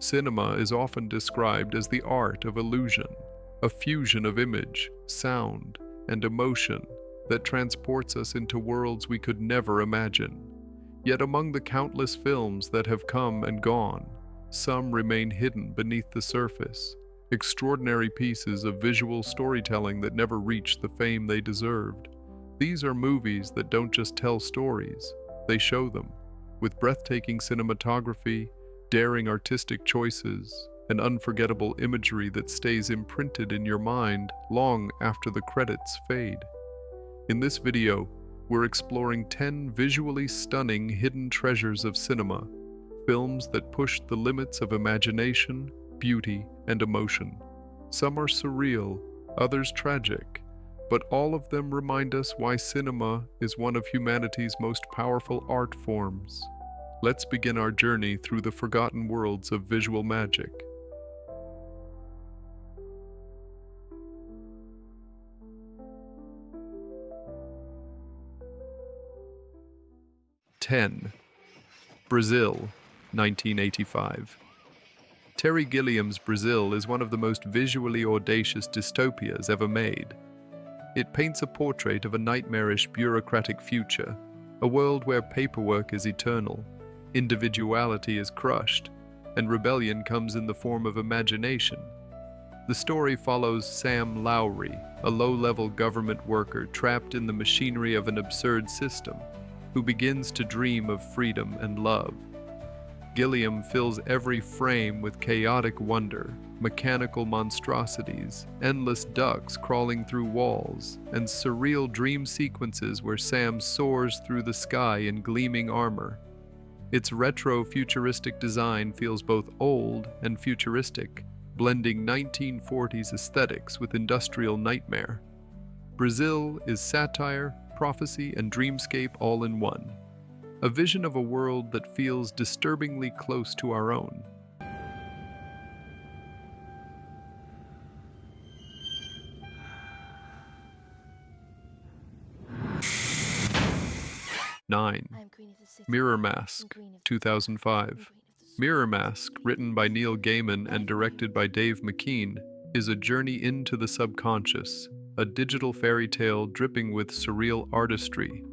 Cinema is often described as the art of illusion, a fusion of image, sound, and emotion that transports us into worlds we could never imagine. Yet among the countless films that have come and gone, some remain hidden beneath the surface, extraordinary pieces of visual storytelling that never reached the fame they deserved. These are movies that don't just tell stories, they show them, with breathtaking cinematography, daring artistic choices, and unforgettable imagery that stays imprinted in your mind long after the credits fade. In this video, we're exploring 10 visually stunning hidden treasures of cinema, films that pushed the limits of imagination, beauty, and emotion. Some are surreal, others tragic, but all of them remind us why cinema is one of humanity's most powerful art forms. Let's begin our journey through the forgotten worlds of visual magic. Ten. Brazil, 1985. Terry Gilliam's Brazil is one of the most visually audacious dystopias ever made. It paints a portrait of a nightmarish bureaucratic future, a world where paperwork is eternal, individuality is crushed, and rebellion comes in the form of imagination. The story follows Sam Lowry, a low-level government worker trapped in the machinery of an absurd system, who begins to dream of freedom and love. Gilliam fills every frame with chaotic wonder, mechanical monstrosities, endless ducks crawling through walls, and surreal dream sequences where Sam soars through the sky in gleaming armor. Its retro-futuristic design feels both old and futuristic, blending 1940s aesthetics with industrial nightmare. Brazil is satire, prophecy, and dreamscape all in one. A vision of a world that feels disturbingly close to our own. Nine. MirrorMask, 2005. MirrorMask, written by Neil Gaiman and directed by Dave McKean, is a journey into the subconscious, a digital fairy tale dripping with surreal artistry.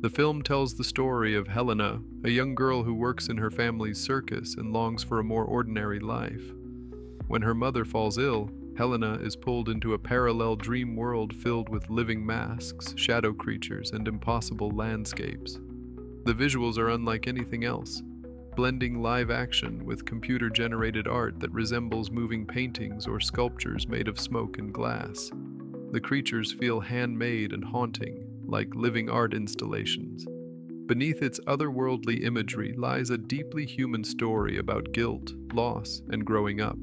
The film tells the story of Helena, a young girl who works in her family's circus and longs for a more ordinary life. When her mother falls ill, Helena is pulled into a parallel dream world filled with living masks, shadow creatures, and impossible landscapes. The visuals are unlike anything else, blending live action with computer-generated art that resembles moving paintings or sculptures made of smoke and glass. The creatures feel handmade and haunting, like living art installations. Beneath its otherworldly imagery lies a deeply human story about guilt, loss, and growing up.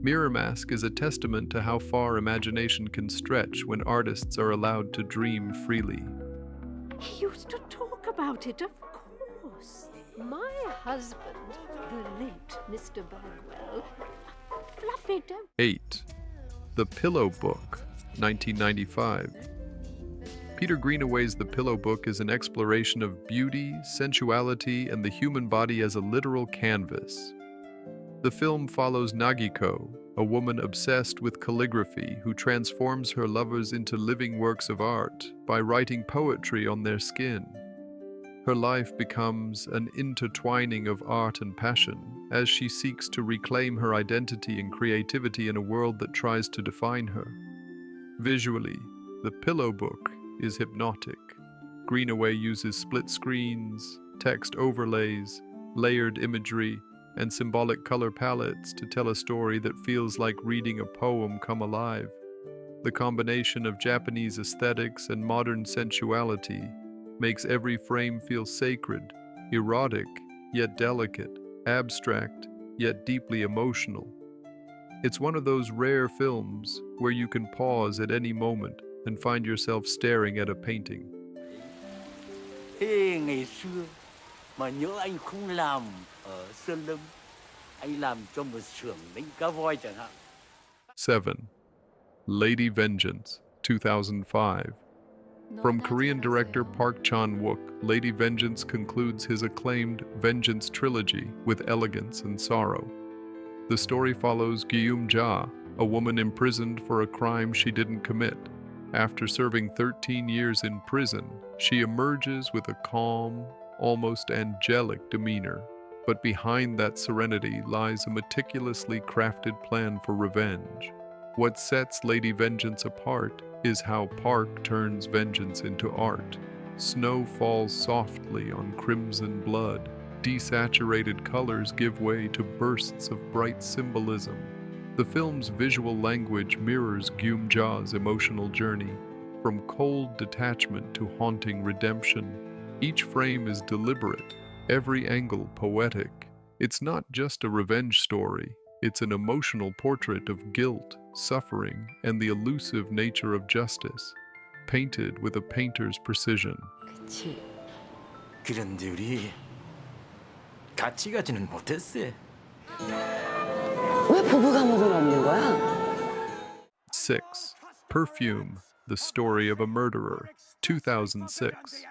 MirrorMask is a testament to how far imagination can stretch when artists are allowed to dream freely. He used to talk about it, of course. My husband, the late Mr. Bagwell. Fluffy, don't... 8. The Pillow Book, 1995. Peter Greenaway's The Pillow Book is an exploration of beauty, sensuality, and the human body as a literal canvas. The film follows Nagiko, a woman obsessed with calligraphy who transforms her lovers into living works of art by writing poetry on their skin. Her life becomes an intertwining of art and passion as she seeks to reclaim her identity and creativity in a world that tries to define her. Visually, The Pillow Book is hypnotic. Greenaway uses split screens, text overlays, layered imagery, and symbolic color palettes to tell a story that feels like reading a poem come alive. The combination of Japanese aesthetics and modern sensuality makes every frame feel sacred, erotic, yet delicate, abstract, yet deeply emotional. It's one of those rare films where you can pause at any moment and find yourself staring at a painting. Thế ngày xưa mà nhớ anh không làm ở Sơn Lâm, anh làm cho một xưởng đánh cá voi chẳng hạn. 7. Lady Vengeance, 2005. From Korean director Park Chan-wook, Lady Vengeance concludes his acclaimed Vengeance trilogy with elegance and sorrow. The story follows Guillaume Ja, a woman imprisoned for a crime she didn't commit. After serving 13 years in prison, she emerges with a calm, almost angelic demeanor. But behind that serenity lies a meticulously crafted plan for revenge. What sets Lady Vengeance apart is how Park turns vengeance into art. Snow falls softly on crimson blood. Desaturated colors give way to bursts of bright symbolism. The film's visual language mirrors Guillaume Ja's emotional journey, from cold detachment to haunting redemption. Each frame is deliberate, every angle poetic. It's not just a revenge story, it's an emotional portrait of guilt, suffering, and the elusive nature of justice, painted with a painter's precision. 그치. 그런데 우리 같이 가지는 못했어. 왜 부부 감옥은 없는 거야? 6. Perfume, The Story of a Murderer, 2006.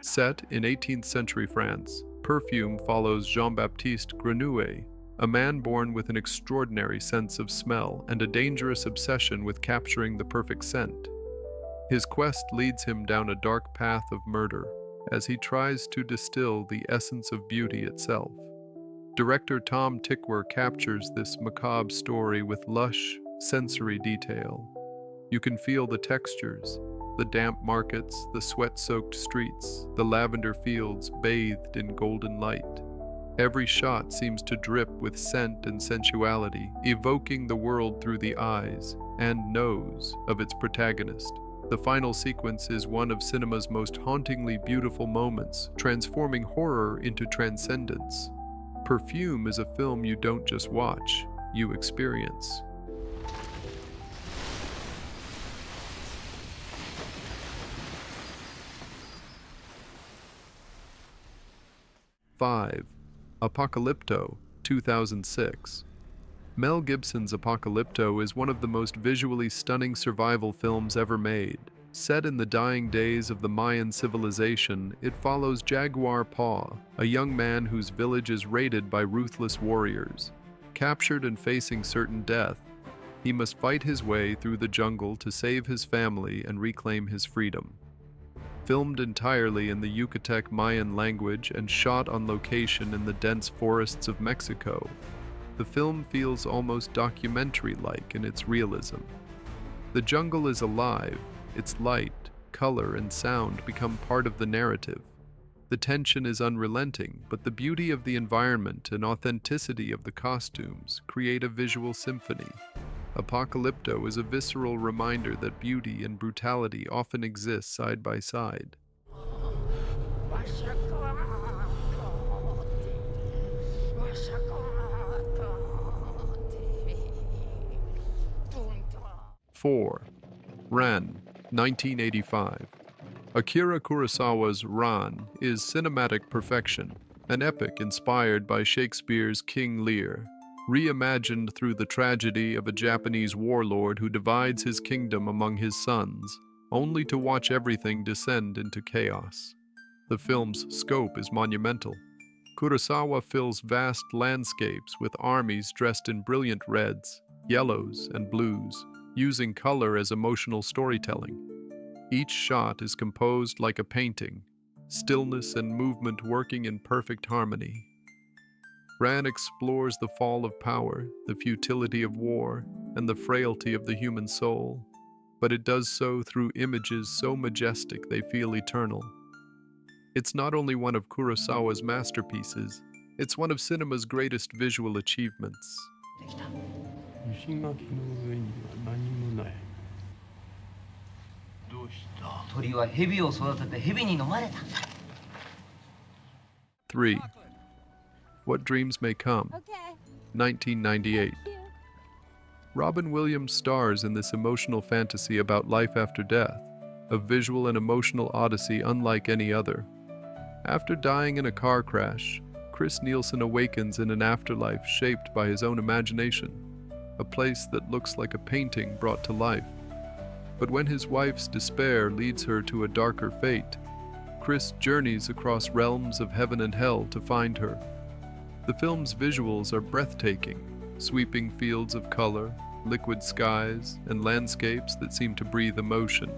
Set in 18th century France, Perfume follows Jean-Baptiste Grenouille, a man born with an extraordinary sense of smell and a dangerous obsession with capturing the perfect scent. His quest leads him down a dark path of murder as he tries to distill the essence of beauty itself. Director Tom Tykwer captures this macabre story with lush, sensory detail. You can feel the textures, the damp markets, the sweat-soaked streets, the lavender fields bathed in golden light. Every shot seems to drip with scent and sensuality, evoking the world through the eyes and nose of its protagonist. The final sequence is one of cinema's most hauntingly beautiful moments, transforming horror into transcendence. Perfume is a film you don't just watch, you experience. Five. Apocalypto, 2006. Mel Gibson's Apocalypto is one of the most visually stunning survival films ever made. Set in the dying days of the Mayan civilization, it follows Jaguar Paw, a young man whose village is raided by ruthless warriors. Captured and facing certain death, he must fight his way through the jungle to save his family and reclaim his freedom. Filmed entirely in the Yucatec Mayan language and shot on location in the dense forests of Mexico, the film feels almost documentary-like in its realism. The jungle is alive, its light, color, and sound become part of the narrative. The tension is unrelenting, but the beauty of the environment and authenticity of the costumes create a visual symphony. Apocalypto is a visceral reminder that beauty and brutality often exist side by side. 4. Ran, 1985. Akira Kurosawa's Ran is cinematic perfection, an epic inspired by Shakespeare's King Lear, reimagined through the tragedy of a Japanese warlord who divides his kingdom among his sons, only to watch everything descend into chaos. The film's scope is monumental. Kurosawa fills vast landscapes with armies dressed in brilliant reds, yellows, and blues, using color as emotional storytelling. Each shot is composed like a painting, stillness and movement working in perfect harmony. Ran explores the fall of power, the futility of war, and the frailty of the human soul, but it does so through images so majestic they feel eternal. It's not only one of Kurosawa's masterpieces, it's one of cinema's greatest visual achievements. 石垣の上には何もない。どうした？鳥は蛇を育てて蛇に飲まれた。 3. What Dreams May Come, 1998. Robin Williams stars in this emotional fantasy about life after death, a visual and emotional odyssey unlike any other. After dying in a car crash, Chris Nielsen awakens in an afterlife shaped by his own imagination, a place that looks like a painting brought to life. But when his wife's despair leads her to a darker fate, Chris journeys across realms of heaven and hell to find her. The film's visuals are breathtaking, sweeping fields of color, liquid skies, and landscapes that seem to breathe emotion.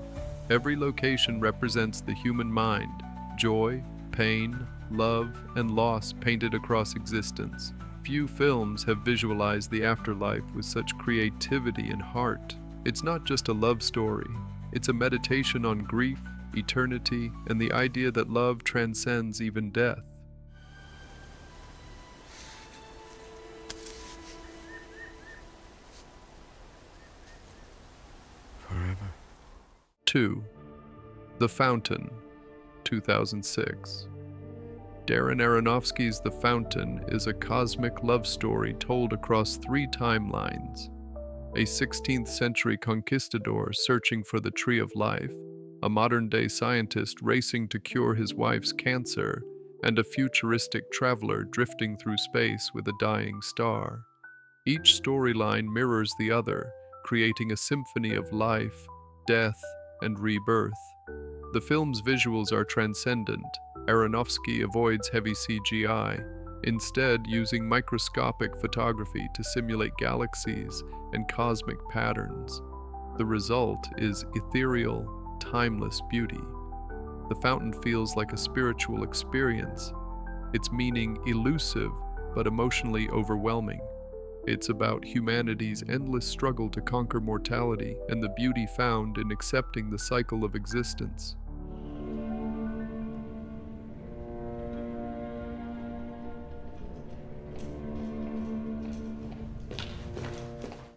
Every location represents the human mind, joy, pain, love, and loss painted across existence. Few films have visualized the afterlife with such creativity and heart. It's not just a love story, it's a meditation on grief, eternity, and the idea that love transcends even death. Forever. 2. The Fountain, 2006. Darren Aronofsky's The Fountain is a cosmic love story told across 3 timelines. A 16th century conquistador searching for the Tree of Life, a modern-day scientist racing to cure his wife's cancer, and a futuristic traveler drifting through space with a dying star. Each storyline mirrors the other, creating a symphony of life, death, and rebirth. The film's visuals are transcendent. Aronofsky avoids heavy CGI, instead using microscopic photography to simulate galaxies and cosmic patterns. The result is ethereal, timeless beauty. The fountain feels like a spiritual experience, its meaning elusive but emotionally overwhelming. It's about humanity's endless struggle to conquer mortality and the beauty found in accepting the cycle of existence.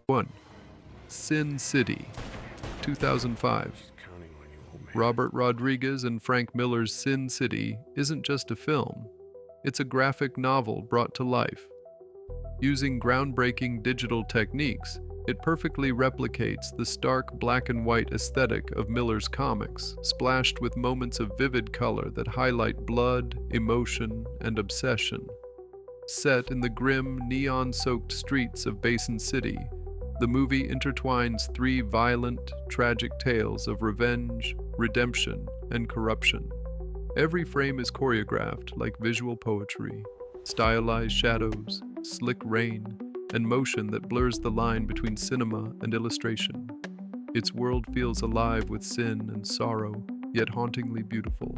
One, Sin City, 2005. Robert Rodriguez and Frank Miller's Sin City isn't just a film, it's a graphic novel brought to life. Using groundbreaking digital techniques, it perfectly replicates the stark black and white aesthetic of Miller's comics, splashed with moments of vivid color that highlight blood, emotion, and obsession. Set in the grim, neon-soaked streets of Basin City, the movie intertwines 3 violent, tragic tales of revenge, redemption, and corruption. Every frame is choreographed like visual poetry, stylized shadows, slick rain, and motion that blurs the line between cinema and illustration. Its world feels alive with sin and sorrow, yet hauntingly beautiful.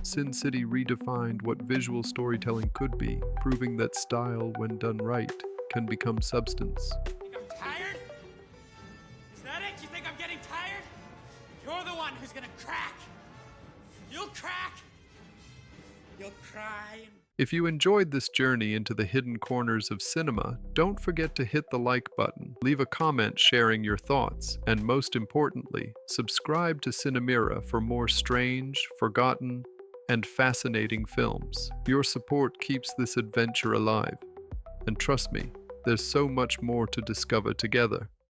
Sin City redefined what visual storytelling could be, proving that style, when done right, can become substance. Think I'm tired? Is that it? You think I'm getting tired? You're the one who's gonna crack. You'll crack. You'll cry. If you enjoyed this journey into the hidden corners of cinema, don't forget to hit the like button, leave a comment sharing your thoughts, and most importantly, subscribe to Cinemira for more strange, forgotten, and fascinating films. Your support keeps this adventure alive. And trust me, there's so much more to discover together.